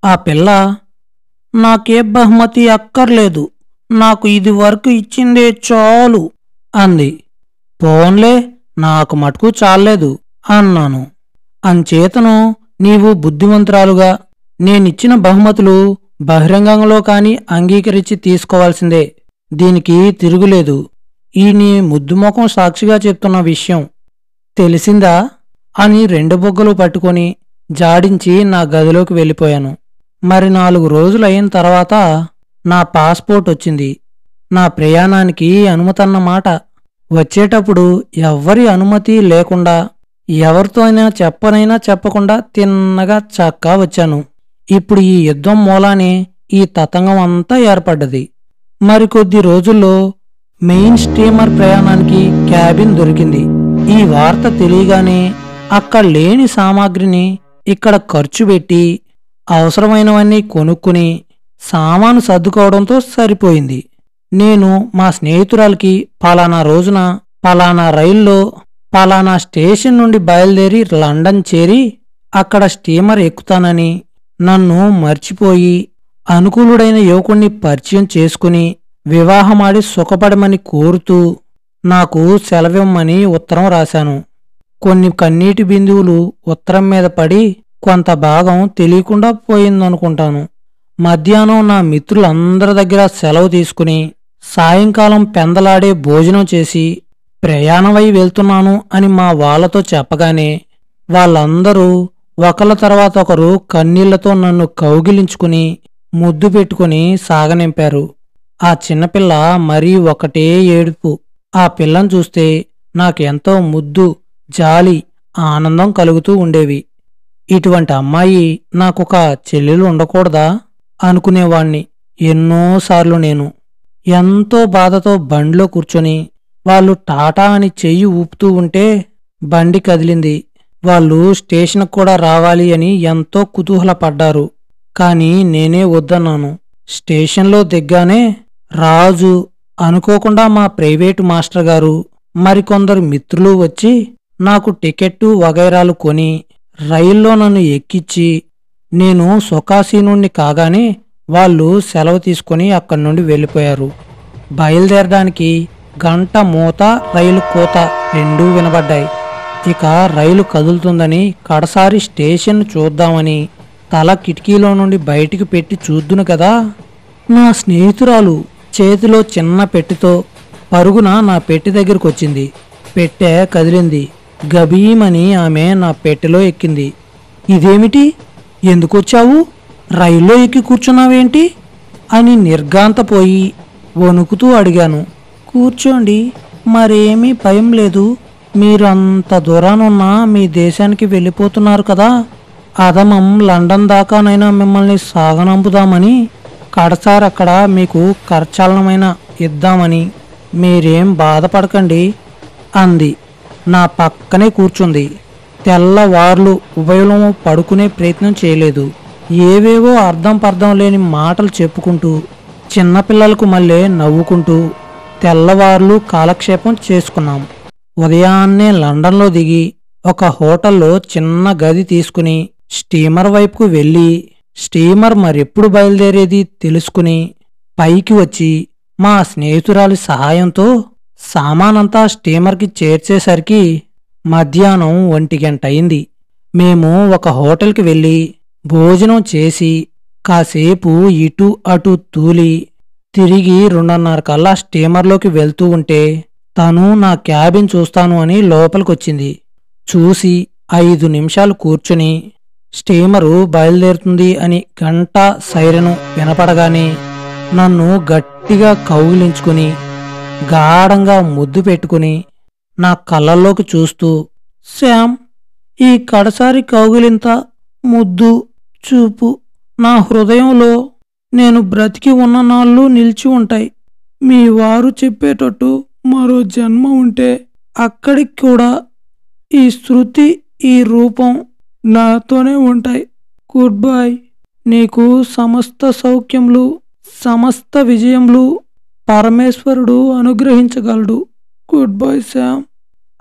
ఆ పిల్ల, నాకే బహుమతి అక్కర్లేదు, నాకు ఇది వరకు ఇచ్చిందే చాలు అంది. పోన్లే, నాకు మటుకు చాలేదు అన్నాను. అంచేతను నీవు బుద్ధిమంతురాలుగా నేనిచ్చిన బహుమతులు బహిరంగంలో కాని అంగీకరించి తీసుకోవాల్సిందే. దీనికి తిరుగులేదు. ఈ నీ ముద్దుముఖం సాక్షిగా చెప్తున్న విషయం తెలిసిందా అని రెండు బొగ్గలు పట్టుకొని జాడించి నా గదిలోకి వెళ్ళిపోయాను. మరి 4 రోజులయిన తర్వాత నా పాస్పోర్ట్ వచ్చింది. నా ప్రయాణానికి అనుమతన్నమాట. వచ్చేటప్పుడు ఎవ్వరి అనుమతి లేకుండా, ఎవరితో అయినా చెప్పకుండా తిన్నగా చక్కా వచ్చాను. ఇప్పుడు ఈ యుద్ధం మూలానే ఈ తతంగం అంతా ఏర్పడ్డది. మరికొద్ది రోజుల్లో మెయిన్ స్టీమర్ ప్రయాణానికి క్యాబిన్ దొరికింది. ఈ వార్త తెలియగానే అక్కడ లేని సామాగ్రిని ఇక్కడ ఖర్చు పెట్టి అవసరమైనవన్నీ కొనుక్కుని సామాను సర్దుకోవడంతో సరిపోయింది. నేను మా స్నేహితురాలికి పలానా రోజున పలానా రైల్లో పలానా స్టేషన్ నుండి బయలుదేరి లండన్ చేరి అక్కడ స్టీమర్ ఎక్కుతానని, నన్ను మర్చిపోయి అనుకూలుడైన యువకుణ్ణి పరిచయం చేసుకుని వివాహమాడి సుఖపడమని కోరుతూ నాకు సెలవిమ్మని ఉత్తరం రాశాను. కొన్ని కన్నీటి బిందువులు ఉత్తరం మీద పడి కొంత భాగం తెలియకుండా పోయిందనుకుంటాను. మధ్యాహ్నం నా మిత్రులందరి దగ్గర సెలవు తీసుకుని సాయంకాలం పెందలాడే భోజనం చేసి ప్రయాణమై వెళ్తున్నాను అని మా వాళ్లతో చెప్పగానే వాళ్ళందరూ ఒకళ్ళ తర్వాత ఒకరు కన్నీళ్లతో నన్ను కౌగిలించుకుని ముద్దు పెట్టుకుని సాగనింపారు. ఆ చిన్నపిల్ల మరీ ఒకటే ఏడుపు. ఆ పిల్లను చూస్తే నాకెంతో ముద్దు, జాలి, ఆనందం కలుగుతూ ఉండేవి. ఇటువంటి అమ్మాయి నాకొక చెల్లెలు ఉండకూడదా అనుకునేవాణ్ణి ఎన్నోసార్లు. నేను ఎంతో బాధతో బండిలో కూర్చొని వాళ్ళు టాటా అని చెయ్యి ఊపుతూ ఉంటే బండి కదిలింది. వాళ్ళు స్టేషన్కు కూడా రావాలి అని ఎంతో కుతూహలపడ్డారు. కాని నేనే వద్దన్నాను. స్టేషన్లో దిగ్గానే రాజు, అనుకోకుండా మా ప్రైవేటు మాస్టర్ గారు, మరికొందరు మిత్రులు వచ్చి నాకు టికెట్టు వగైరాలు కొని రైల్లో నన్ను ఎక్కించి నేను సుఖాసీనుణ్ణి కాగానే వాళ్ళు సెలవు తీసుకుని అక్కడి నుండి వెళ్ళిపోయారు. బయలుదేరడానికి గంట మూత, రైలు కోత రెండూ వినబడ్డాయి. ఇక రైలు కదులుతుందని కడసారి స్టేషన్ చూద్దామని తల కిటికీలో నుండి బయటికి పెట్టి చూద్దును కదా, నా స్నేహితురాలు చేతిలో చిన్న పెట్టెతో పరుగున నా పెట్టె దగ్గరకొచ్చింది. పెట్టె కదిలింది. గబీమని ఆమె నా పెట్టెలో ఎక్కింది. ఇదేమిటి, ఎందుకొచ్చావు, రైల్లో ఎక్కి కూర్చున్నావేంటి అని నిర్ఘాంతపోయి వణుకుతూ అడిగాను. కూర్చోండి, మరేమీ భయం లేదు. మీరు అంత దూరానున్నా మీ దేశానికి వెళ్ళిపోతున్నారు కదా, అదమం లండన్ దాకానైనా మిమ్మల్ని సాగనంపుదామని, కడసారి అక్కడ మీకు కరచాలనమైన ఇద్దామని, మీరేం బాధపడకండి అంది. నా పక్కనే కూర్చుంది. తెల్లవార్లు ఉభయలము పడుకునే ప్రయత్నం చేయలేదు. ఏవేవో అర్థం పర్థం లేని మాటలు చెప్పుకుంటూ చిన్నపిల్లలకు మళ్ళీ నవ్వుకుంటూ తెల్లవార్లు కాలక్షేపం చేసుకున్నాం. ఉదయాన్నే లండన్లో దిగి ఒక హోటల్లో చిన్న గది తీసుకుని స్టీమర్ వైపుకు వెళ్ళి స్టీమర్ మరెప్పుడు బయలుదేరేది తెలుసుకుని పైకి వచ్చి మా స్నేహితురాలి సహాయంతో సామానంతా స్టీమర్కి చేర్చేసరికి మధ్యాహ్నం 1 గంట అయింది. మేము ఒక హోటల్కి వెళ్ళి భోజనం చేసి కాసేపు ఇటు అటు తూలి తిరిగి 2:30 కల్లా స్టీమర్లోకి వెళ్తూ ఉంటే తను నా క్యాబిన్ చూస్తాను అని లోపలికొచ్చింది. చూసి 5 నిమిషాలు కూర్చుని స్టీమరు బయలుదేరుతుంది అని గంట సైరను వినపడగానే నన్ను గట్టిగా కౌగిలించుకుని గాఢంగా ముద్దు పెట్టుకుని నా కళ్ళల్లోకి చూస్తూ, శామ్, ఈ కడసారి కౌగిలింత, ముద్దు, చూపు నా హృదయంలో నేను బ్రతికి ఉన్న నాళ్ళు నిలిచి ఉంటాయి. మీ వారు చెప్పేటట్టు మరో జన్మ ఉంటే అక్కడికి కూడా ఈ శృతి, ఈ రూపం నాతోనే ఉంటాయి. Good bye. నీకు సమస్త సౌఖ్యములు, సమస్త విజయములు పరమేశ్వరుడు అనుగ్రహించగలడు. గుడ్ బై శామ్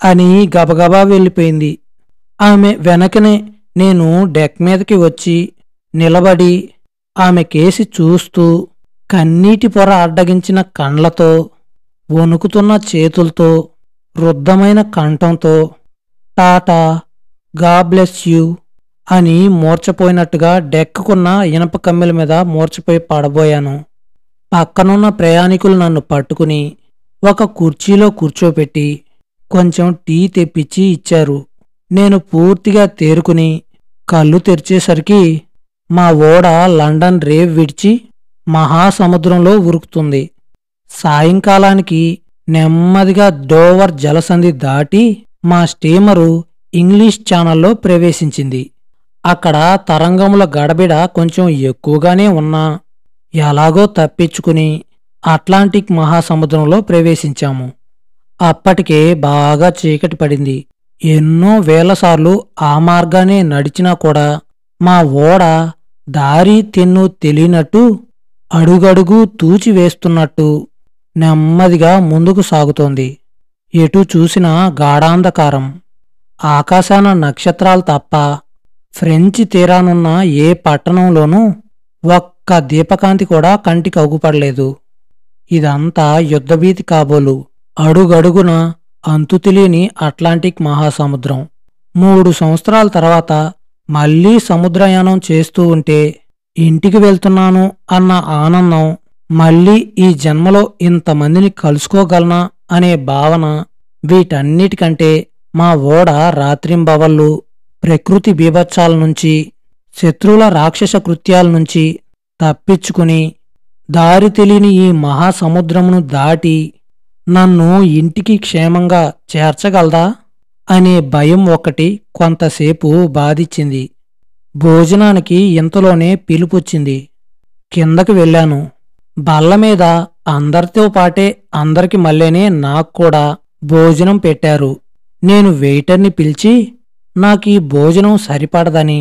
అని గబగబా వెళ్ళిపోయింది. ఆమె వెనకనే నేను డెక్ మీదకి వచ్చి నిలబడి ఆమె కేసి చూస్తూ కన్నీటి పొర అడ్డగించిన కండ్లతో, వణుకుతున్న చేతులతో, రుద్ధమైన కంఠంతో టాటా, గాడ్ బ్లెస్ యూ అని మూర్చపోయినట్టుగా డెక్కుకున్న ఇనప కమ్మెల మీద మూర్చపోయి పడబోయాను. పక్కనున్న ప్రయాణికులు నన్ను పట్టుకుని ఒక కుర్చీలో కూర్చోపెట్టి కొంచెం టీ తెప్పించి ఇచ్చారు. నేను పూర్తిగా తేరుకుని కళ్ళు తెరిచేసరికి మా ఓడ లండన్ రేవ్ విడిచి మహాసముద్రంలో ఉరుకుతుంది. సాయంకాలానికి నెమ్మదిగా డోవర్ జలసంధి దాటి మా స్టీమరు ఇంగ్లీష్ ఛానల్లో ప్రవేశించింది. అక్కడ తరంగముల గడబిడ కొంచెం ఎక్కువగానే ఉన్నా ఎలాగో తప్పించుకుని అట్లాంటిక్ మహాసముద్రంలో ప్రవేశించాము. అప్పటికే బాగా చీకటి పడింది. ఎన్నో వేలసార్లు ఆ మార్గానే నడిచినా కూడా మా ఓడ దారి తెన్ను తెలియనట్టు అడుగడుగు తూచివేస్తున్నట్టు నెమ్మదిగా ముందుకు సాగుతోంది. ఎటు చూసినా గాఢాంధకారం. ఆకాశాన నక్షత్రాలు తప్ప ఫ్రెంచి తీరానున్న ఏ పట్టణంలోనూ ఒక్క దీపకాంతి కూడా కంటికి అగుపడలేదు. ఇదంతా యుద్ధభీతి కాబోలు. అడుగడుగున అంతుతెలియని అట్లాంటిక్ మహాసముద్రం. 3 సంవత్సరాల తర్వాత మళ్లీ సముద్రయానం చేస్తూ ఉంటే ఇంటికి వెళ్తున్నాను అన్న ఆనందం, మళ్లీ ఈ జన్మలో ఇంతమందిని కలుసుకోగలనా అనే భావన, వీటన్నిటికంటే మా ఓడ రాత్రింబవళ్ళు ప్రకృతి బీభత్సాల నుంచి, శత్రువుల రాక్షస కృత్యాల నుంచి తప్పించుకుని దారి తెలియని ఈ మహాసముద్రమును దాటి నన్ను ఇంటికి క్షేమంగా చేర్చగలదా అనే భయం ఒకటి కొంతసేపు బాధించింది. భోజనానికి ఇంతలోనే పిలుపొచ్చింది. కిందకి వెళ్ళాను. బల్లమీద అందరితో పాటే అందరికి మళ్ళేనే నాక్కూడా భోజనం పెట్టారు. నేను వెయిటర్ని పిలిచి నాకీ భోజనం సరిపడదని,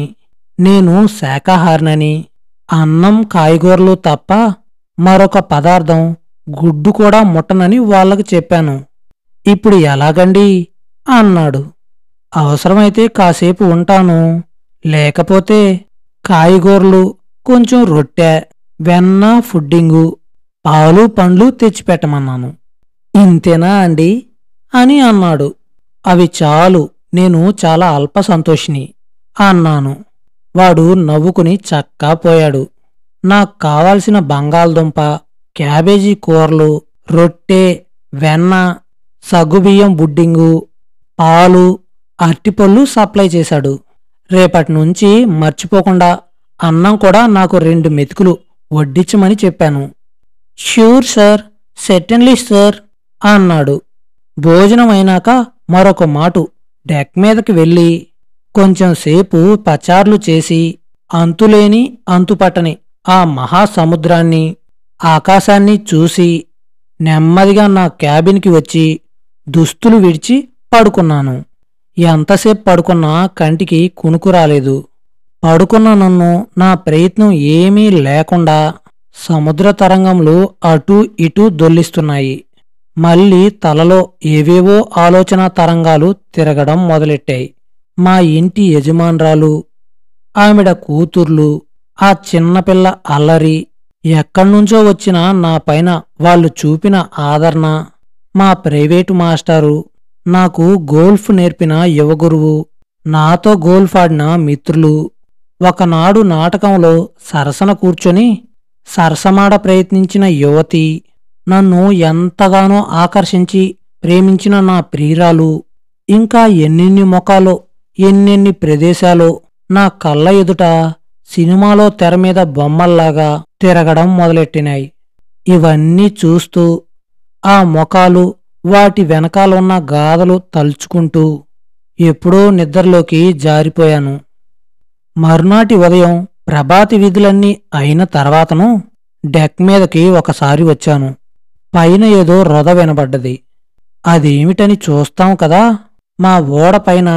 నేను శాకాహారినని, అన్నం కాయగూరలు తప్ప మరొక పదార్థం, గుడ్డు కూడా ముట్టనని వాళ్లకు చెప్పాను. ఇప్పుడు ఎలాగండి అన్నాడు. అవసరమైతే కాసేపు ఉంటాను, లేకపోతే కాయగూరలు, కొంచెం రొట్టె, వెన్న, ఫుడ్డింగు, పాలు పండ్లు తెచ్చిపెట్టమన్నాను. ఇంతేనా అండి అని అన్నాడు. అవి చాలు, నేను చాలా అల్ప సంతోషిని అన్నాను. వాడు నవ్వుకుని చక్కా పోయాడు. నాకు కావాల్సిన బంగాళదుంప, క్యాబేజీ కూరలు, రొట్టె, వెన్న, సగ్గుబియ్యం బుడ్డింగు, పాలు, అరటిపళ్ళు సప్లై చేశాడు. రేపటినుంచి మర్చిపోకుండా అన్నం కూడా నాకు 2 మెతుకులు వడ్డించమని చెప్పాను. ష్యూర్ సార్, సెర్టన్లీ సార్ అన్నాడు. భోజనం అయినాక మరొక మాటు డెక్ మీదకి వెళ్ళి కొంచెంసేపు పచార్లు చేసి అంతులేని అంతుపట్టని ఆ మహాసముద్రాన్ని, ఆకాశాన్ని చూసి నెమ్మదిగా నా క్యాబిన్కి వచ్చి దుస్తులు విడిచి పడుకున్నాను. ఎంతసేపు పడుకున్నా కంటికి కునుకు రాలేదు. పడుకున్న నన్ను నా ప్రయత్నం ఏమీ లేకుండా సముద్ర తరంగంలో అటూ ఇటూ దొల్లిస్తున్నాయి. మళ్ళీ తలలో ఏవేవో ఆలోచనా తరంగాలు తిరగడం మొదలెట్టాయి. మా ఇంటి యజమానురాలు, ఆమెడ కూతుర్లు, ఆ చిన్నపిల్ల అల్లరి, ఎక్కడ్నుంచో వచ్చిన నా పైన వాళ్ళు చూపిన ఆదరణ, మా ప్రైవేటు మాస్టారు, నాకు గోల్ఫ్ నేర్పిన యువగురువు, నాతో గోల్ఫ్ ఆడిన మిత్రులు, ఒకనాడు నాటకంలో సరసన కూర్చొని సరసమాడ ప్రయత్నించిన యువతి, నన్ను ఎంతగానో ఆకర్షించి ప్రేమించిన నా ప్రియురాలు, ఇంకా ఎన్నెన్ని ముఖాలో, ఎన్నెన్ని ప్రదేశాలో నా కళ్ళ ఎదుట సినిమాలో తెరమీద బొమ్మల్లాగా తిరగడం మొదలెట్టినాయి. ఇవన్నీ చూస్తూ ఆ ముఖాలు, వాటి వెనకాలున్న గాథలు తలుచుకుంటూ ఎప్పుడో నిద్రలోకి జారిపోయాను. మరునాటి ఉదయం ప్రభాతి విధులన్నీ అయిన తర్వాతను డెక్ మీదకి ఒకసారి వచ్చాను. పైన ఏదో రొద వినబడ్డది. అదేమిటని చూస్తాం కదా. మా ఓడపైన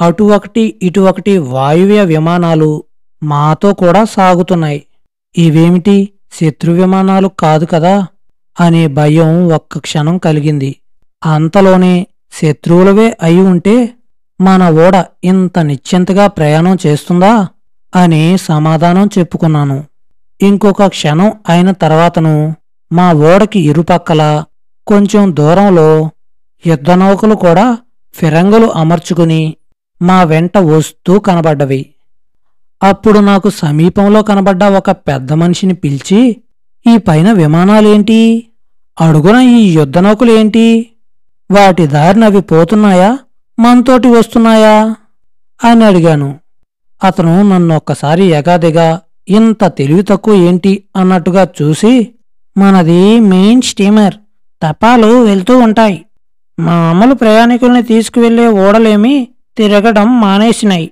అటు ఒకటి ఇటు ఒకటి వాయువ్య విమానాలు మాతో కూడా సాగుతున్నాయి. ఇవేమిటి, శత్రు విమానాలు కాదు కదా అనే భయం ఒక్క క్షణం కలిగింది. అంతలోనే శత్రువులవే అయి ఉంటే మన ఓడ ఇంత నిశ్చింతగా ప్రయాణం చేస్తుందా అని సమాధానం చెప్పుకున్నాను. ఇంకొక క్షణం అయిన తర్వాతను మా ఓడకి ఇరుపక్కల కొంచెం దూరంలో యుద్ధనౌకలు కూడా ఫిరంగులు అమర్చుకుని మా వెంట వస్తూ కనబడ్డవి. అప్పుడు నాకు సమీపంలో కనబడ్డ ఒక పెద్ద మనిషిని పిలిచి, ఈ పైన విమానాలేంటి? అడుగున ఈ యుద్ధనౌకలేంటి? వాటి దారినవి పోతున్నాయా, మనతోటి వస్తున్నాయా అని అడిగాను. అతను నన్నొక్కసారి ఎగాదిగా ఇంత తెలివి తక్కువ ఏంటి అన్నట్టుగా చూసి, మనది మెయిన్ స్టీమర్, తపాలు వెళ్తూ ఉంటాయి. మామూలు ప్రయాణికుల్ని తీసుకువెళ్లే ఓడలేమీ తిరగడం మానేసినాయి.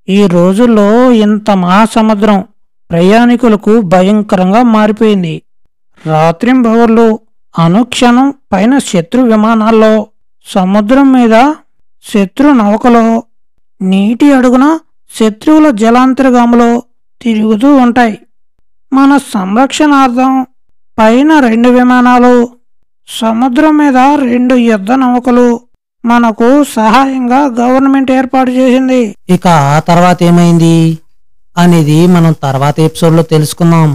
ఈ రోజుల్లో ఇంత మహాసముద్రం ప్రయాణికులకు భయంకరంగా మారిపోయింది. రాత్రింబవళ్లు అనుక్షణం పైన శత్రు విమానాల్లో, సముద్రం మీద శత్రు నౌకలో, నీటి అడుగున శత్రువుల జలాంతర్గాములో తిరుగుతూ ఉంటాయి. మన సంరక్షణార్థం పైన 2 విమానాలు, సముద్రం మీద 2 యుద్ధ నౌకలు మనకు సహాయంగా గవర్నమెంట్ ఏర్పాటు చేసింది. ఇక ఆ తర్వాత ఏమైంది అనేది మనం తర్వాత ఎపిసోడ్లో తెలుసుకుందాం.